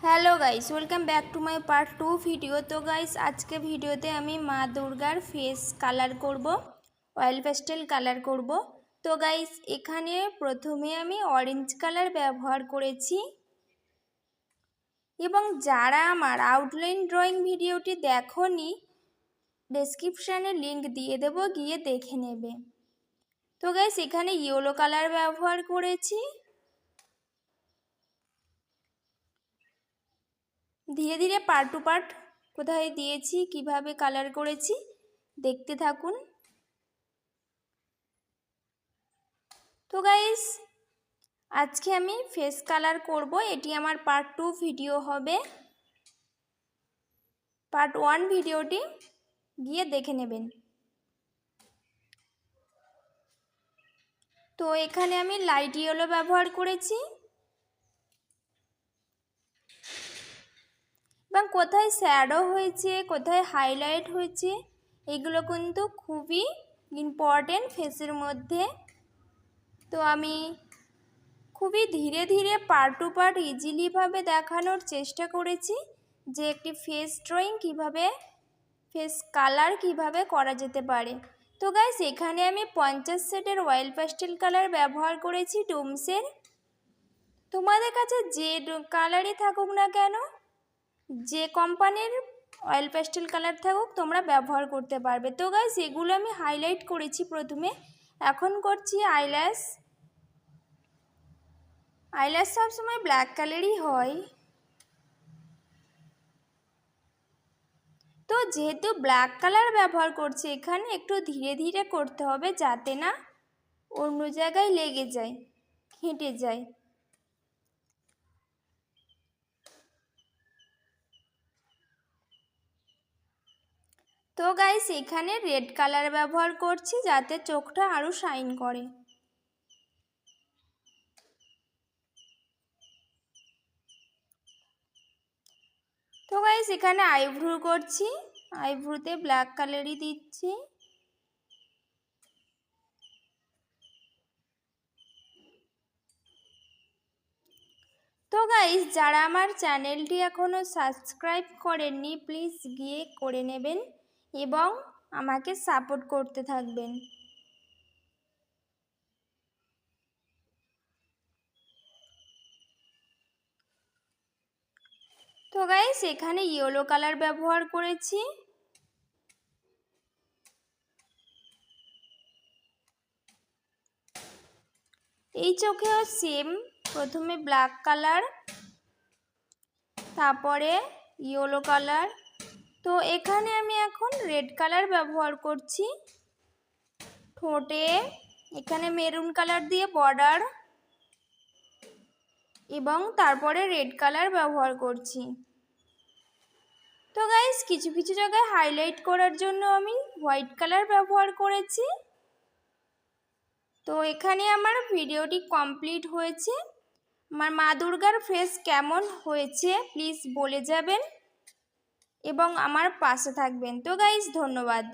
Hello guys, welcome back to my part 2 video. তো guys আজকে ভিডিওতে আমি মা দুর্গার ফেস কালার করব, অয়েল পেস্টেল কালার করব। তো গাইস এখানে প্রথমে আমি অরেঞ্জ কালার ব্যবহার করেছি এবং যারা আমার আউটলাইন ড্রয়িং ভিডিওটি দেখোনি ডেসক্রিপশানে লিংক দিয়ে দেব, গিয়ে দেখে নেবে। তো গাইস এখানে ইয়েলো কালার ব্যবহার করেছি। ধীরে ধীরে পার্ট টু পার্ট কোথায় দিয়েছি, কিভাবে কালার করেছি দেখতে থাকুন। তো গাইস আজকে আমি ফেস কালার করব, এটি আমার পার্ট 2 ভিডিও হবে। পার্ট 1 ভিডিওটি গিয়ে দেখে নেবেন। তো এখানে আমি লাইট ইয়েলো ব্যবহার করেছি এবং কোথায় শ্যাডো হয়েছে, কোথায় হাইলাইট হয়েছে, এগুলো কিন্তু খুবই ইম্পর্টেন্ট ফেসের মধ্যে। তো আমি খুবই ধীরে ধীরে পার্ট টু পার্ট ইজিলিভাবে দেখানোর চেষ্টা করেছি যে একটি ফেস ড্রয়িং কিভাবে, ফেস কালার কিভাবে করা যেতে পারে। তো গাইস এখানে আমি 50 সেটের অয়েল পেস্টেল কালার ব্যবহার করেছি ডোমসের। তোমাদের কাছে যে কালারই থাকুক না কেন, যে কোম্পানির অয়েল পেস্টেল কালার থাকুক তোমরা ব্যবহার করতে পারবে। তো গাইস এগুলো আমি হাইলাইট করেছি প্রথমে। এখন করছি আইল্যাশ। আইল্যাশ সবসময় ব্ল্যাক কালারই হয়। তো যেহেতু ব্ল্যাক কালার ব্যবহার করছি এখানে একটু ধীরে ধীরে করতে হবে যাতে না অন্য জায়গায় লেগে যায়, হেঁটে যায়। তো গাইস এখানে রেড কালার ব্যবহার করছি যাতে চোখটা আরও শাইন করে। তো গাইস এখানে আইব্রু করছি, আইব্রুতে ব্ল্যাক কালারই দিচ্ছি। তো গাইস যারা আমার চ্যানেলটি এখনও সাবস্ক্রাইব করেননি প্লিজ গিয়ে করে নেবেন এবং আমাকে সাপোর্ট করতে থাকবেন। তো গাইস এখানে ইয়েলো কালার ব্যবহার করেছি। এই চোখেও সেম, প্রথমে ব্ল্যাক কালার, তারপরে ইয়েলো কালার। তো এখানে আমি এখন রেড কালার ব্যবহার করছি। ঠোঁটে এখানে মেরুন কালার দিয়ে বর্ডার এবং তারপরে রেড কালার ব্যবহার করছি। তো গাইস কিছু কিছু জায়গায় হাইলাইট করার জন্য আমি হোয়াইট কালার ব্যবহার করেছি। তো এখানে আমার ভিডিওটি কমপ্লিট হয়েছে। আমার মা দুর্গার ফেস কেমন হয়েছে প্লিজ বলে যাবেন এবং আমার পাশে থাকবেন। তো গাইস ধন্যবাদ।